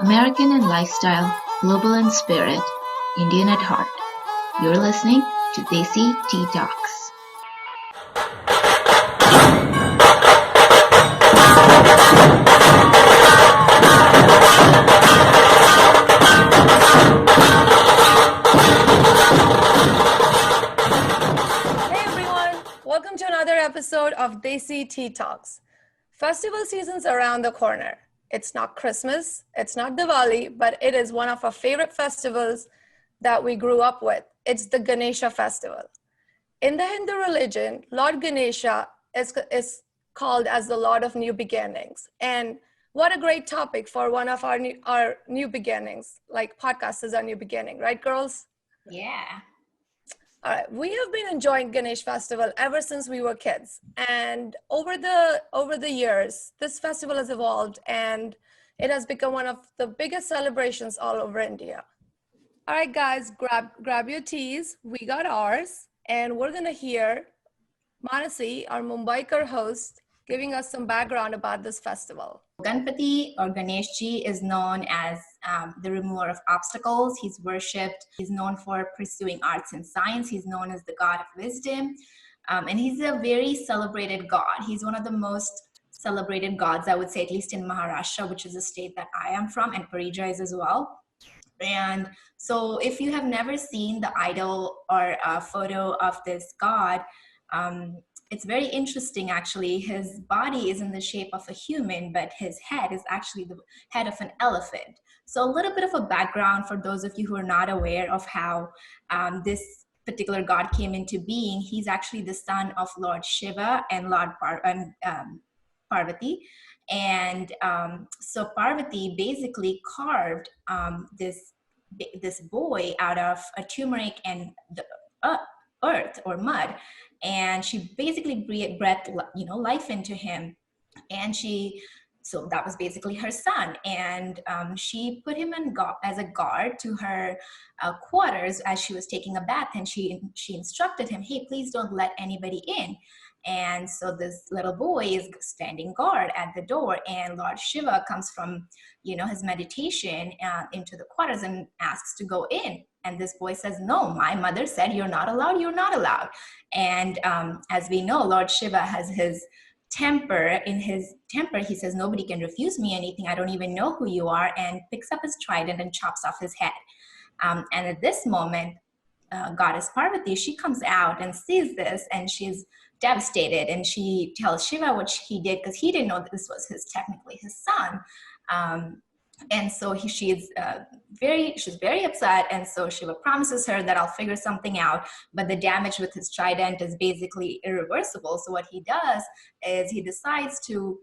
American in lifestyle, global in spirit, Indian at heart. You're listening to Desi Tea Talks. Welcome to another episode of Deity Tea Talks. Festival season's around the corner. It's not Christmas, it's not Diwali, but it is one of our favorite festivals that we grew up with. It's the Ganesha festival. In the Hindu religion, Lord Ganesha is called as the Lord of New Beginnings. And what a great topic for one of our new beginnings, like podcast is our new beginning, right, girls? Yeah. All right, we have been enjoying Ganesh Festival ever since we were kids. And over the years, this festival has evolved and it has become one of the biggest celebrations all over India. All right, guys, grab your teas. We got ours. And we're going to hear Manasi, our Mumbaikar host, giving us some background about this festival. Ganpati or Ganeshji is known as the remover of obstacles. He's worshipped. He's known for pursuing arts and science. He's known as the god of wisdom. And he's a very celebrated god. He's one of the most celebrated gods, I would say, at least in Maharashtra, which is a state that I am from, and Parija is as well. And so if you have never seen the idol or a photo of this god, it's very interesting, actually. His body is in the shape of a human, but his head is actually the head of an elephant. So a little bit of a background for those of you who are not aware of how this particular god came into being. He's actually the son of Lord Shiva and Parvati. And so Parvati basically carved this boy out of a turmeric and the earth or mud, and she basically breathed life into him. And so that was basically her son, and she put him as a guard to her quarters as she was taking a bath, and she instructed him, hey, please don't let anybody in. And so this little boy is standing guard at the door, and Lord Shiva comes from his meditation into the quarters and asks to go in. And this boy says, no, my mother said you're not allowed. And as we know, Lord Shiva has his temper. In his temper, he says, nobody can refuse me anything. I don't even know who you are, and picks up his trident and chops off his head. And at this moment, goddess Parvati, she comes out and sees this, and she's devastated. And she tells Shiva what he did, because he didn't know that this was technically his son. And so she's very upset. And so Shiva promises her that I'll figure something out, but the damage with his trident is basically irreversible. So what he does is he decides to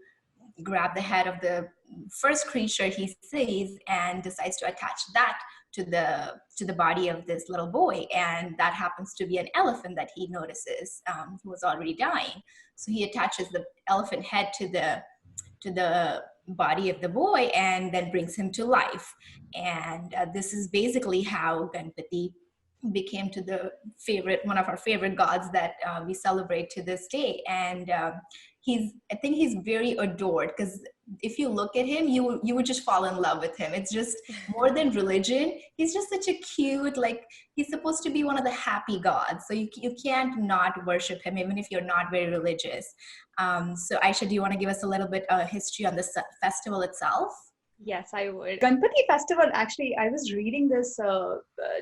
grab the head of the first creature he sees and decides to attach that to the body of this little boy. And that happens to be an elephant that he notices who was already dying. So he attaches the elephant head to the body of the boy and then brings him to life. And this is basically how Ganpati became one of our favorite gods that we celebrate to this day. And I think he's very adored, because if you look at him, you would just fall in love with him. It's just more than religion. He's just such a cute, he's supposed to be one of the happy gods. So you can't not worship him, even if you're not very religious. So Aisha, do you want to give us a little bit of history on the festival itself? Yes, I would. Ganpati festival, actually, I was reading this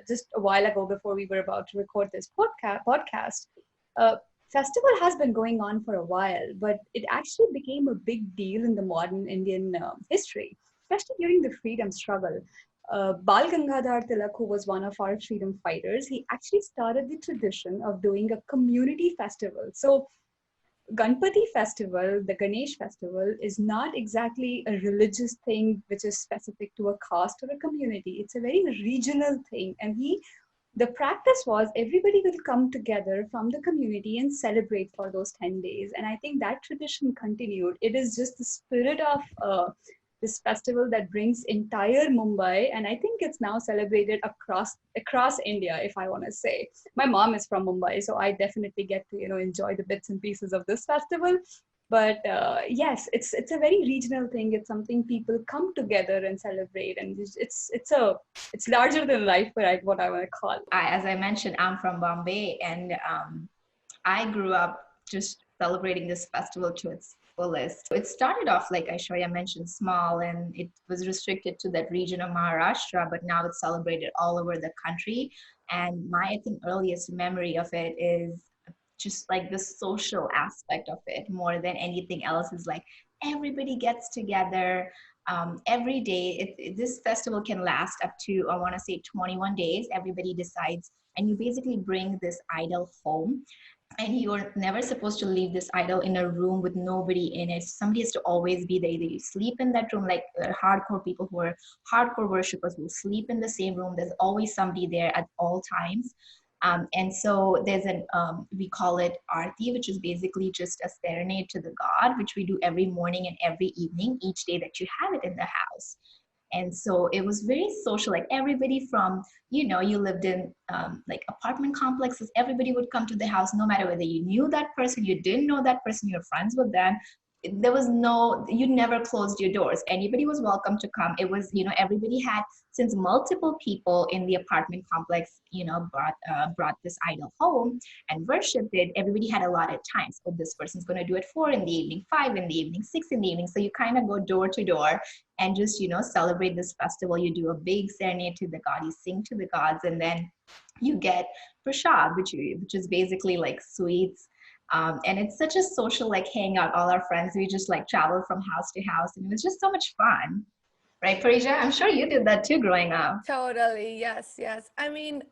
just a while ago before we were about to record this podcast. Festival has been going on for a while, but it actually became a big deal in the modern Indian history, especially during the freedom struggle. Bal Gangadhar Tilak, who was one of our freedom fighters, he actually started the tradition of doing a community festival. So Ganpati festival, the Ganesh festival, is not exactly a religious thing which is specific to a caste or a community. It's a very regional thing. And the practice was everybody will come together from the community and celebrate for those 10 days. And I think that tradition continued. It is just the spirit of this festival that brings entire Mumbai, and I think it's now celebrated across India, if I want to say. My mom is from Mumbai, so I definitely get to enjoy the bits and pieces of this festival. But yes, it's a very regional thing. It's something people come together and celebrate, and it's larger than life, what I want to call it. As I mentioned, I'm from Bombay, and I grew up just celebrating this festival to its fullest. It started off, like Aishwarya mentioned, small, and it was restricted to that region of Maharashtra, but now it's celebrated all over the country. And my, I think, earliest memory of it is just like the social aspect of it more than anything else. Is like everybody gets together every day. This festival can last up to, I want to say, 21 days. Everybody decides, and you basically bring this idol home, and you're never supposed to leave this idol in a room with nobody in it. Somebody has to always be there. Either you sleep in that room, like hardcore people who are hardcore worshippers will sleep in the same room. There's always somebody there at all times. And so there's we call it Aarti, which is basically just a serenade to the god, which we do every morning and every evening, each day that you have it in the house. And so it was very social, like everybody from, you lived in like apartment complexes, everybody would come to the house, no matter whether you knew that person, you didn't know that person, you're friends with them. There was you never closed your doors. Anybody was welcome to come. It was, everybody had, since multiple people in the apartment complex, brought this idol home and worshipped it, everybody had allotted times. So this person's going to do it 4 in the evening, 5 in the evening, 6 in the evening. So you kind of go door to door and just, celebrate this festival. You do a big serenade to the god, you sing to the gods, and then you get prasad, which is basically like sweets. And it's such a social, like, hangout. All our friends, we just like travel from house to house, and it was just so much fun. Right, Parisha? I'm sure you did that too growing up. Totally. Yes. I mean,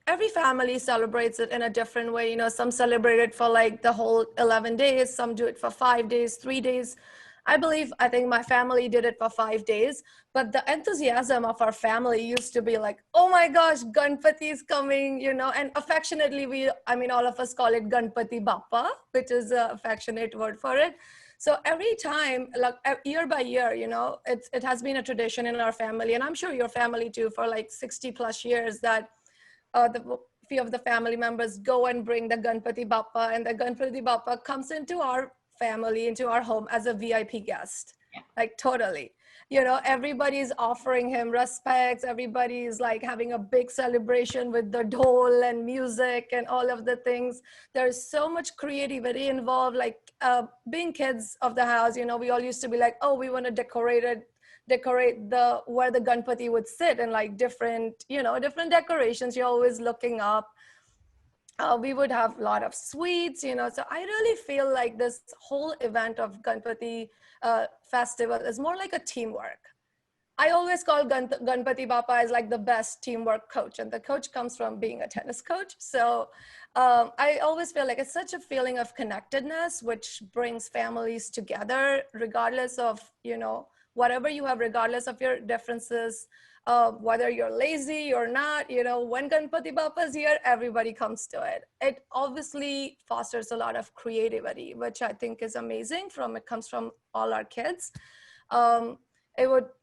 every family celebrates it in a different way. Some celebrate it for like the whole 11 days. Some do it for 5 days, 3 days. I think my family did it for 5 days, but the enthusiasm of our family used to be like, oh my gosh, Ganpati is coming, and affectionately, all of us call it Ganpati Bappa, which is an affectionate word for it. So every time, like year by year, it has been a tradition in our family, and I'm sure your family too, for like 60 plus years, that the few of the family members go and bring the Ganpati Bappa, and the Ganpati Bappa comes into our family, into our home as a VIP guest. Yeah. Like totally, everybody's offering him respects. Everybody's like having a big celebration with the dhol and music and all of the things. There's so much creativity involved. Like being kids of the house, we all used to be like, oh, we want to decorate where the Ganpati would sit, and like different decorations. You're always looking up. We would have a lot of sweets, so I really feel like this whole event of Ganpati festival is more like a teamwork. I always call Ganpati Bappa as like the best teamwork coach, and the coach comes from being a tennis coach. So I always feel like it's such a feeling of connectedness, which brings families together, regardless of, whatever you have, regardless of your differences. Whether you're lazy or not, when Ganpati Bappa is here, everybody comes to it. It obviously fosters a lot of creativity, which I think is amazing. It comes from all our kids.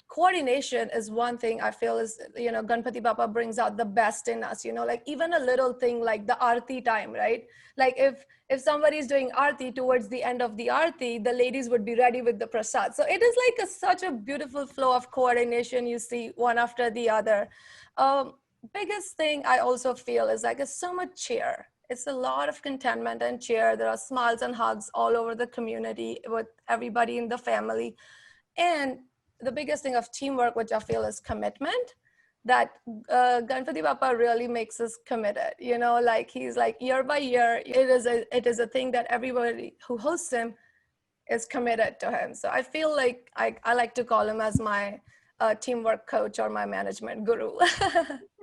Coordination is one thing I feel is, Ganpati Bappa brings out the best in us, like even a little thing like the Aarti time, right? Like if somebody's doing Aarti, towards the end of the Aarti, the ladies would be ready with the prasad. So it is like such a beautiful flow of coordination you see one after the other. Biggest thing I also feel is like it's so much cheer. It's a lot of contentment and cheer. There are smiles and hugs all over the community with everybody in the family. And the biggest thing of teamwork, which I feel is commitment, that Ganpati Bappa really makes us committed. Like he's like year by year, it is a thing that everybody who hosts him is committed to him. So I feel like I like to call him as my teamwork coach or my management guru.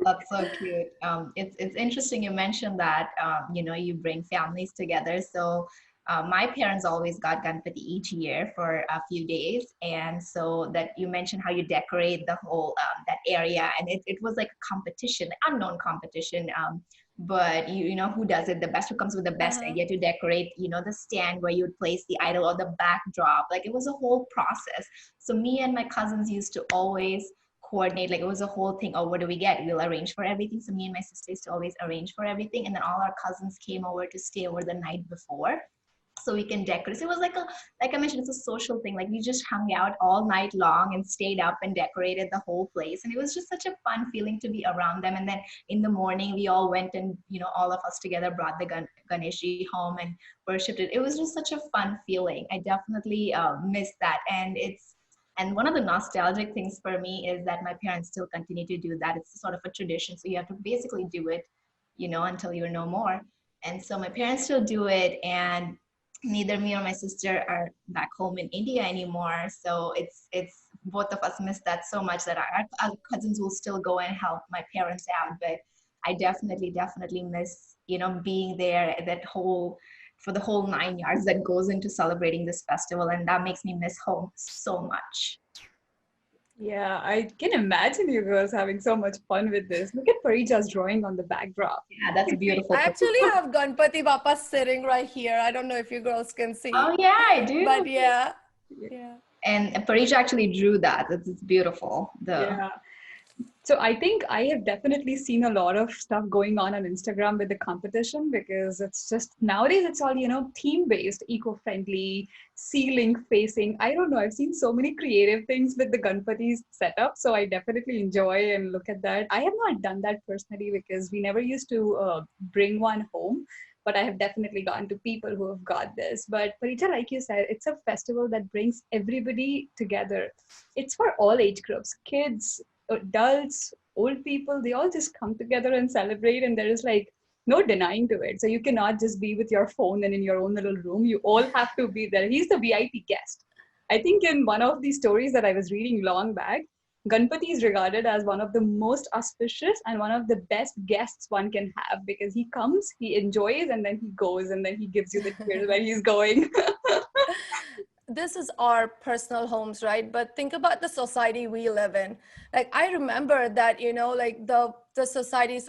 That's so cute. It's interesting you mentioned that, you bring families together. So my parents always got Ganpati each year for a few days. And so that you mentioned how you decorate the whole, that area. And it was like a competition, unknown competition. But you know who does it the best, who comes with the best idea to decorate, the stand where you would place the idol or the backdrop. Like it was a whole process. So me and my cousins used to always coordinate, like it was a whole thing. Oh, what do we get? We'll arrange for everything. So me and my sister used to always arrange for everything. And then all our cousins came over to stay over the night before. so we can decorate. So it was like I mentioned, it's a social thing. Like we just hung out all night long and stayed up and decorated the whole place. And it was just such a fun feeling to be around them. And then in the morning, we all went and, all of us together brought the Ganeshji home and worshipped it. It was just such a fun feeling. I definitely miss that. And one of the nostalgic things for me is that my parents still continue to do that. It's sort of a tradition. So you have to basically do it, until you're no more. And so my parents still do it, and neither me or my sister are back home in India anymore. So it's both of us miss that so much that our cousins will still go and help my parents out. But I definitely miss, being there for the whole 9 yards that goes into celebrating this festival. And that makes me miss home so much. Yeah, I can imagine you girls having so much fun with this. Look at Parija's drawing on the backdrop. Yeah, that's beautiful. I actually have Ganpati Bappa sitting right here. I don't know if you girls can see. Oh yeah, I do. But yeah. And Parija actually drew that. It's beautiful. Yeah. So I think I have definitely seen a lot of stuff going on Instagram with the competition, because it's just nowadays it's all, theme-based, eco-friendly, ceiling facing. I don't know. I've seen so many creative things with the Ganpati's setup. So I definitely enjoy and look at that. I have not done that personally because we never used to bring one home. But I have definitely gotten to people who have got this. But Parija, like you said, it's a festival that brings everybody together. It's for all age groups, kids, adults, old people, they all just come together and celebrate, and there is like no denying to it. So you cannot just be with your phone and in your own little room. You all have to be there. He's the VIP guest. I think in one of these stories that I was reading long back, Ganpati is regarded as one of the most auspicious and one of the best guests one can have, because he comes, he enjoys, and then he goes, and then he gives you the cheers where he's going. This is our personal homes, right? But think about the society we live in. Like, I remember that, like the society,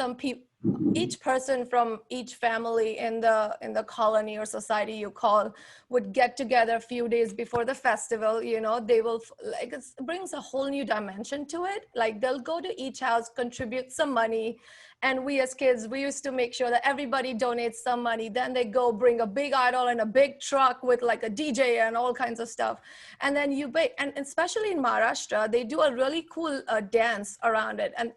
each person from each family in the colony or society you call would get together a few days before the festival. They will, like, it brings a whole new dimension to it. Like, they'll go to each house, contribute some money. And we as kids, we used to make sure that everybody donates some money. Then they go bring a big idol and a big truck with like a DJ and all kinds of stuff. And then and especially in Maharashtra, they do a really cool dance around it. And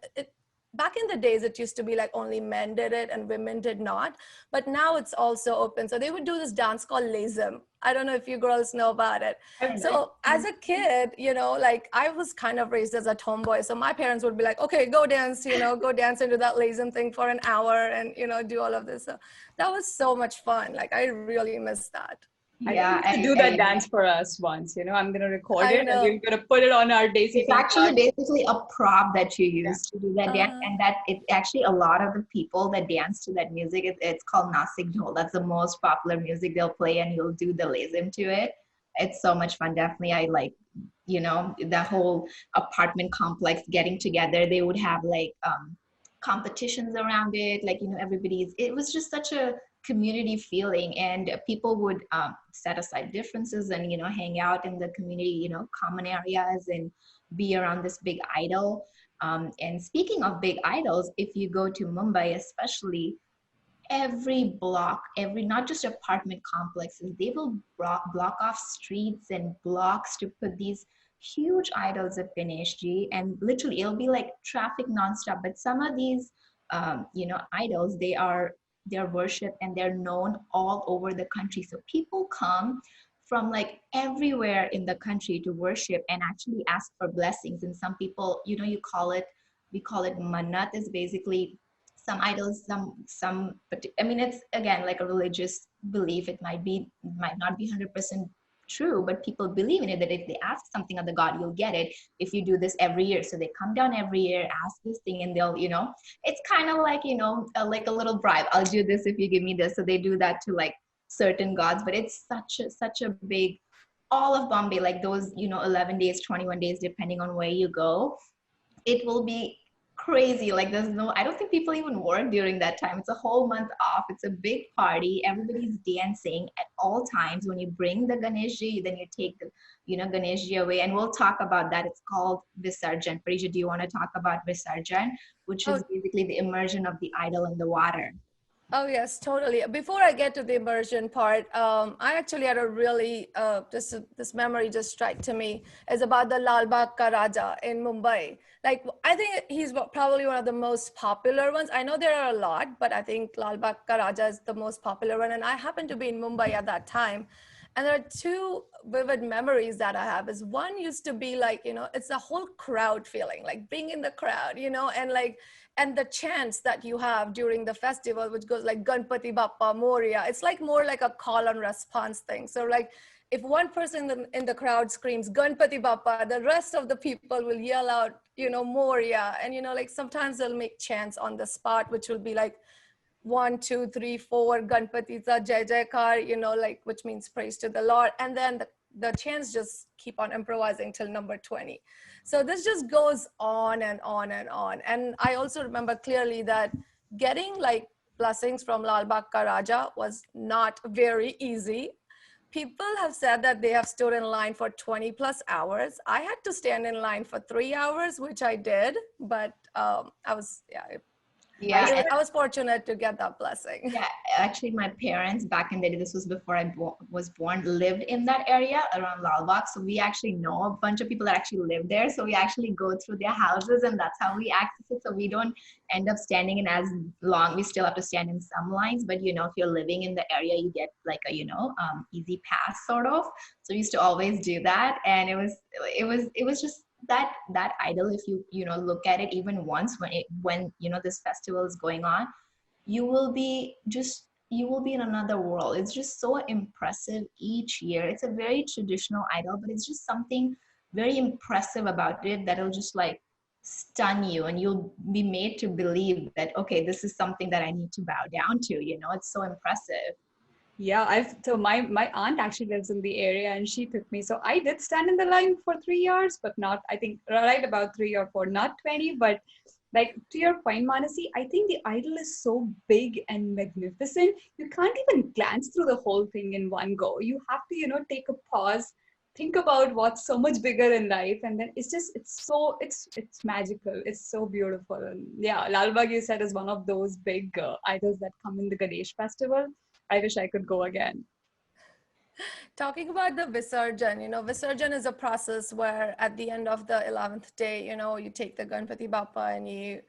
back in the days, it used to be like only men did it and women did not. But now it's also open. So they would do this dance called Lazim. I don't know if you girls know about it. So as a kid, like I was kind of raised as a tomboy. So my parents would be like, okay, go dance, go dance into that Lazim thing for an hour and, do all of this. So that was so much fun. Like I really miss that. Yeah, I do that dance for us once. I'm going to record it and we're going to put it on our Daisy. It's actually basically a prop that you use to do that dance, and that it's actually a lot of the people that dance to that music. It's called Nasik Dhol. That's the most popular music they'll play, and you'll do the lazim to it. It's so much fun. Definitely, I like, the whole apartment complex getting together. They would have like competitions around it. Like, it was just such a community feeling, and people would set aside differences and hang out in the community common areas and be around this big idol. And speaking of big idols, if you go to Mumbai especially, every block, not just apartment complexes, they will block off streets and blocks to put these huge idols of Ganeshji, and literally it'll be like traffic nonstop. But some of these idols, they're worshipped and they're known all over the country. So people come from like everywhere in the country to worship and actually ask for blessings. And some people, we call it mannat, is basically some idols, but I mean, it's again like a religious belief. It might not be 100% true, but people believe in it, that if they ask something of the god, you'll get it if you do this every year. So they come down every year, ask this thing, and they'll, it's kind of like, like a little bribe. I'll do this if you give me this. So they do that to like certain gods, but it's such a big, all of Bombay, like those, 11 days, 21 days, depending on where you go, it will be crazy. Like I don't think people even work during that time. It's a whole month off. It's a big party. Everybody's dancing at all times. When you bring the Ganeshji, then you take the, Ganeshji away, and we'll talk about that. It's called Visarjan. Parija, do you want to talk about Visarjan, which is basically the immersion of the idol in the water? Oh yes, totally. Before I get to the immersion part, I actually had a really this memory just strike to me is about the Lal Bagh Ka Raja in Mumbai. Like I think he's probably one of the most popular ones. I know there are a lot, but I think Lal Bagh Ka Raja is the most popular one. And I happened to be in Mumbai at that time, and there are two vivid memories that I have. Is one used to be like, it's a whole crowd feeling, like being in the crowd, and the chants that you have during the festival, which goes like Ganpati Bappa, Morya. It's like more like a call and response thing. So like if one person in the crowd screams Ganpati Bappa, the rest of the people will yell out, Morya. And, like sometimes they'll make chants on the spot, which will be like 1, 2, 3, 4, Ganpatita, Jai Jaikar, like which means praise to the Lord. And then the chants just keep on improvising till number 20. So this just goes on and on and on. And I also remember clearly that getting like blessings from Lal Bagh Ka Raja was not very easy. People have said that they have stood in line for 20 plus hours. I had to stand in line for 3 hours, which I did, but I was fortunate to get that blessing. Yeah, actually, my parents back in the day, this was before I was born, lived in that area around Lal Bagh. So we actually know a bunch of people that actually live there. So we actually go through their houses, and that's how we access it. So we don't end up standing in as long. We still have to stand in some lines, but if you're living in the area, you get like a easy pass sort of. So we used to always do that, and it was just that idol. If you look at it even once when this festival is going on, you will be in another world. It's just so impressive each year. It's a very traditional idol, but it's just something very impressive about it that'll just like stun you, and you'll be made to believe that, okay, this is something that I need to bow down to. It's so impressive. Yeah, so my aunt actually lives in the area, and she took me. So I did stand in the line for 3 hours, but not, I think, right about 3 or 4, not 20. But like to your point, Manasi, I think the idol is so big and magnificent. You can't even glance through the whole thing in one go. You have to, take a pause, think about what's so much bigger in life, and then it's magical. It's so beautiful. And yeah, Lal Bagh, you said, is one of those big idols that come in the Ganesh festival. I wish I could go again. Talking about the Visarjan, Visarjan is a process where at the end of the 11th day, you take the Ganpati Bappa and you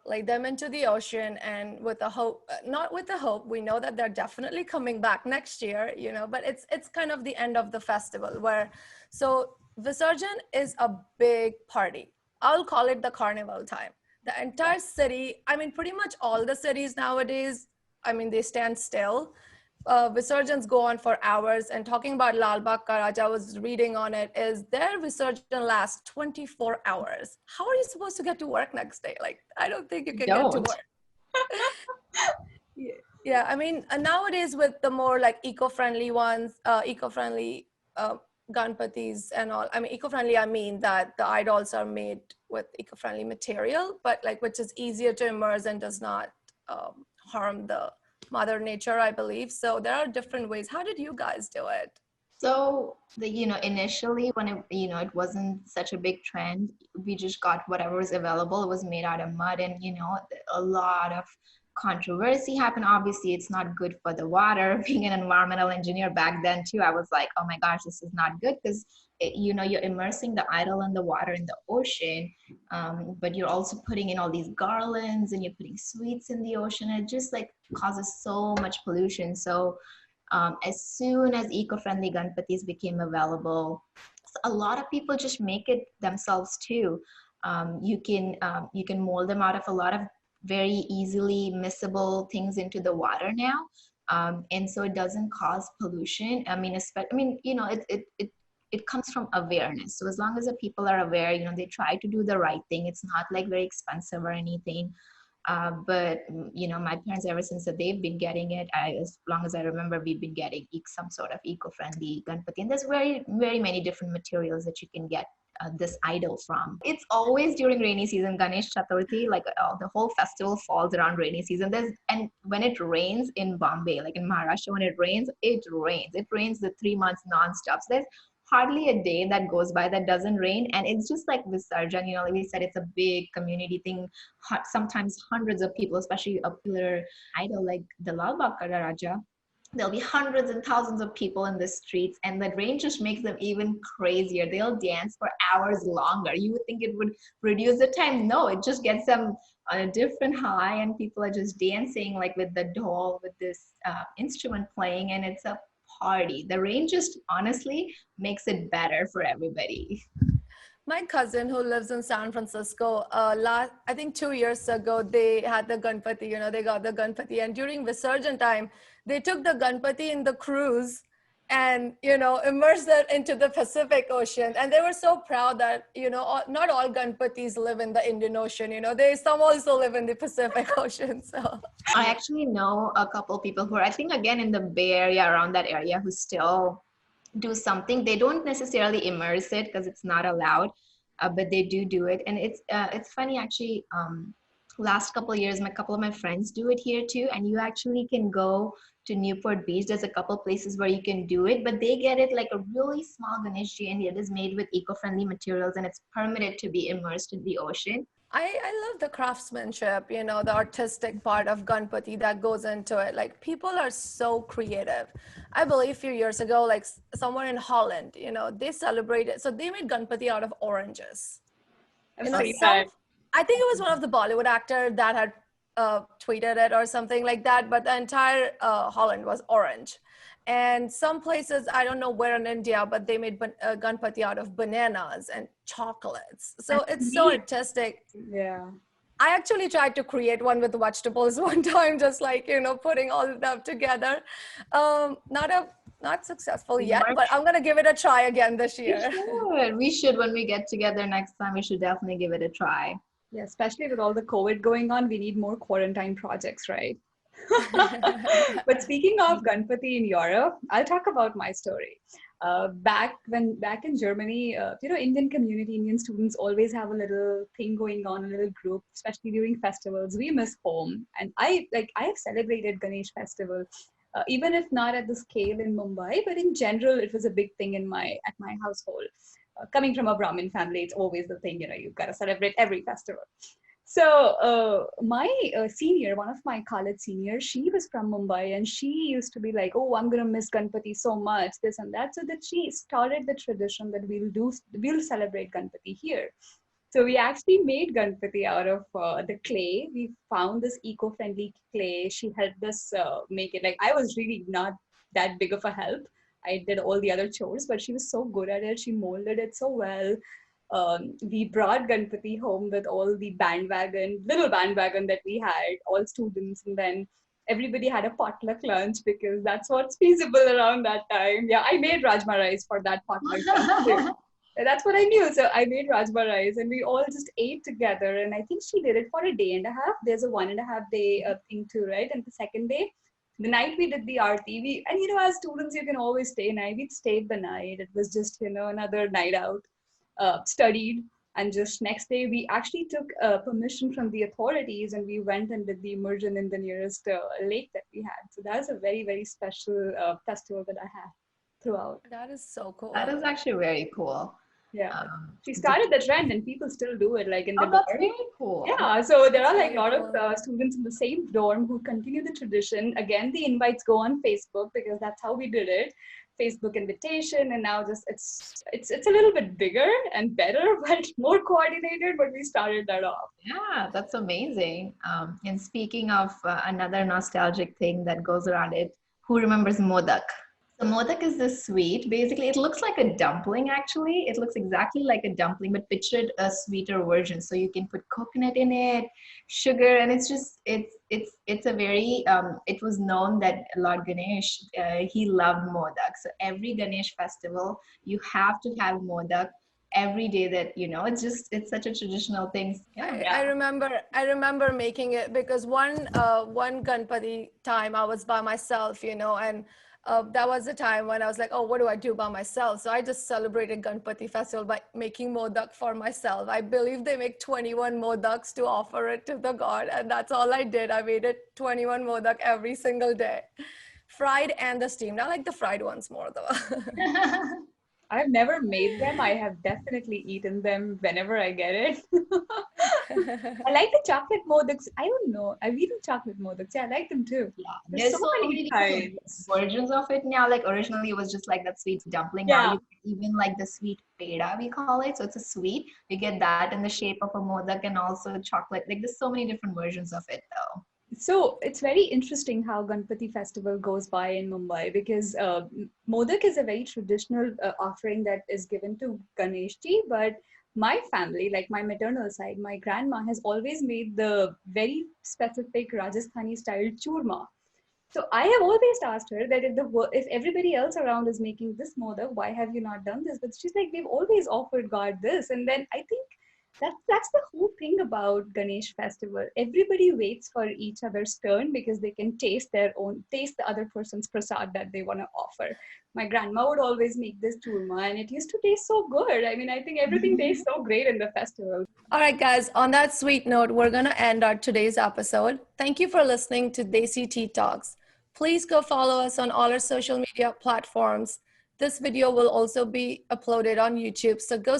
lay them into the ocean, and with the hope, not with the hope, we know that they're definitely coming back next year, but it's kind of the end of the festival so Visarjan is a big party. I'll call it the carnival time. The entire city, pretty much all the cities nowadays, they stand still. Visarjans go on for hours. And talking about Lal Bagh Ka Raja, I was reading on it, is their Visarjan lasts 24 hours. How are you supposed to get to work next day? Like, I don't think you can get to work. Yeah, nowadays with the more like eco-friendly ones, eco-friendly Ganpatis and all. Eco-friendly, I mean that the idols are made with eco-friendly material, but like which is easier to immerse and does not harm the mother nature, I believe. So there are different ways. How did you guys do it? So initially when it wasn't such a big trend, we just got whatever was available. It was made out of mud, and a lot of controversy happened. Obviously, it's not good for the water. Being an environmental engineer back then too, I was like, oh my gosh, this is not good, because you're immersing the idol in the water in the ocean, but you're also putting in all these garlands, and you're putting sweets in the ocean. It just like causes so much pollution. So as soon as eco-friendly Ganpatis became available, a lot of people just make it themselves too. You can mold them out of a lot of very easily miscible things into the water now, and so it doesn't cause pollution. It comes from awareness. So as long as the people are aware, they try to do the right thing. It's not like very expensive or anything. But my parents, ever since that they've been getting it, as long as I remember, we've been getting some sort of eco-friendly Ganpati. And there's very, very many different materials that you can get this idol from. It's always during rainy season, Ganesh Chaturthi, like the whole festival falls around rainy season. And when it rains in Bombay, like in Maharashtra, when it rains. It rains the 3 months nonstop. So there's hardly a day that goes by that doesn't rain. And it's just like Visarjan, like we said, it's a big community thing. Sometimes hundreds of people, especially a popular idol like the Lal Bagh Raja, there'll be hundreds and thousands of people in the streets, and the rain just makes them even crazier. They'll dance for hours longer. You would think it would reduce the time. No, it just gets them on a different high, and people are just dancing like with the doll, with this instrument playing, and it's a party. The rain just honestly makes it better for everybody. My cousin who lives in San Francisco, I think 2 years ago, they had the Ganpati, they got the Ganpati. And during Visarjan time, they took the Ganpati in the cruise and, immersed it into the Pacific Ocean. And they were so proud that, not all Ganpatis live in the Indian Ocean, some also live in the Pacific Ocean. So I actually know a couple people who are, I think, again, in the Bay Area, around that area, who still do something. They don't necessarily immerse it because it's not allowed, but they do it. And it's funny, actually. Last couple of years, a couple of my friends do it here too, and you actually can go to Newport Beach. There's a couple places where you can do it, but they get it like a really small Ganeshji, and it is made with eco-friendly materials, and it's permitted to be immersed in the ocean. I love the craftsmanship, the artistic part of Ganpati that goes into it. Like, people are so creative. I believe a few years ago, like somewhere in Holland, they celebrated. So they made Ganpati out of oranges. I think it was one of the Bollywood actors that had tweeted it or something like that, but the entire Holland was orange. And some places, I don't know where in India, but they made Ganpati out of bananas and chocolates. So it's so artistic. Yeah. I actually tried to create one with vegetables one time, just like, putting all of them together. Not successful yet, but I'm going to give it a try again this year. We should, when we get together next time, we should definitely give it a try. Yeah, especially with all the COVID going on, we need more quarantine projects, right? But speaking of Ganpati in Europe, I'll talk about my story. Back in Germany, Indian community, Indian students always have a little thing going on, a little group, especially during festivals. We miss home, and I've celebrated Ganesh festival, even if not at the scale in Mumbai, but in general, it was a big thing at my household. Coming from a Brahmin family, it's always the thing, you've got to celebrate every festival. So my senior, one of my college seniors, she was from Mumbai, and she used to be like, oh, I'm going to miss Ganpati so much, this and that. So that she started the tradition that we'll celebrate Ganpati here. So we actually made Ganpati out of the clay. We found this eco-friendly clay. She helped us make it. Like, I was really not that big of a help. I did all the other chores, but she was so good at it. She molded it so well. We brought Ganpati home with all the little bandwagon that we had, all students, and then everybody had a potluck lunch because that's what's feasible around that time. Yeah, I made rajma rice for that potluck lunch. That's what I knew. So I made rajma rice, and we all just ate together. And I think she did it for a day and a half. There's a 1.5 day thing too, right? And the second day, the night we did the aarti, as students, you can always stay night. We stayed the night. It was just, another night out. Studied, and just next day we actually took permission from the authorities, and we went and did the immersion in the nearest lake that we had. So that was a very, very special festival that I had throughout. That is so cool. That is actually very cool. Yeah, she started the trend, and people still do it, like in the dorm. That's very cool. Yeah, so there are like a lot of students in the same dorm who continue the tradition. Again, the invites go on Facebook because that's how we did it. Facebook invitation, and now just it's a little bit bigger and better, but more coordinated. But we started that off. Yeah, that's amazing. And speaking of another nostalgic thing that goes around it, who remembers modak? So modak is this sweet. Basically, it looks like a dumpling. Actually, it looks exactly like a dumpling, but pictured a sweeter version. So you can put coconut in it, sugar, and it's a very. It was known that Lord Ganesh, he loved modak. So every Ganesh festival, you have to have modak every day. That it's such a traditional thing. Yeah. I remember making it because one Ganpati time I was by myself, and. That was the time when I was like, oh, what do I do by myself? So I just celebrated Ganpati festival by making modak for myself. I believe they make 21 modaks to offer it to the god. And that's all I did. I made it 21 modak every single day. Fried and the steamed. I like the fried ones more though. I've never made them. I have definitely eaten them whenever I get it. I like the chocolate modaks. I don't know. I've eaten chocolate modaks. Yeah, I like them too. Yeah, There's so many different kinds. versions of it now. Like originally, it was just like that sweet dumpling. Now Yeah. you get even like the sweet peda, we call it. So it's a sweet. You get that in the shape of a modak and also chocolate. Like there's so many different versions of it, though. So it's very interesting how Ganpati festival goes by in Mumbai because Modak is a very traditional offering that is given to Ganeshji. But my family, like my maternal side, my grandma has always made the very specific Rajasthani style churma. So I have always asked her that if everybody else around is making this modak, why have you not done this? But she's like, we've always offered God this. And then I think that's the whole thing about Ganesh festival. Everybody waits for each other's turn because they can taste the other person's prasad that they want to offer. My grandma would always make this churma and it used to taste so good. I mean, I think everything tastes so great in the festival. All right, guys, on that sweet note, we're going to end our today's episode. Thank you for listening to Desi Tea Talks. Please go follow us on all our social media platforms. This video will also be uploaded on YouTube. So go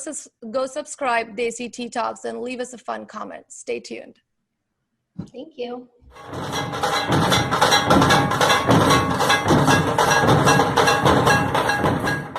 subscribe Desi Tea Talks and leave us a fun comment. Stay tuned. Thank you.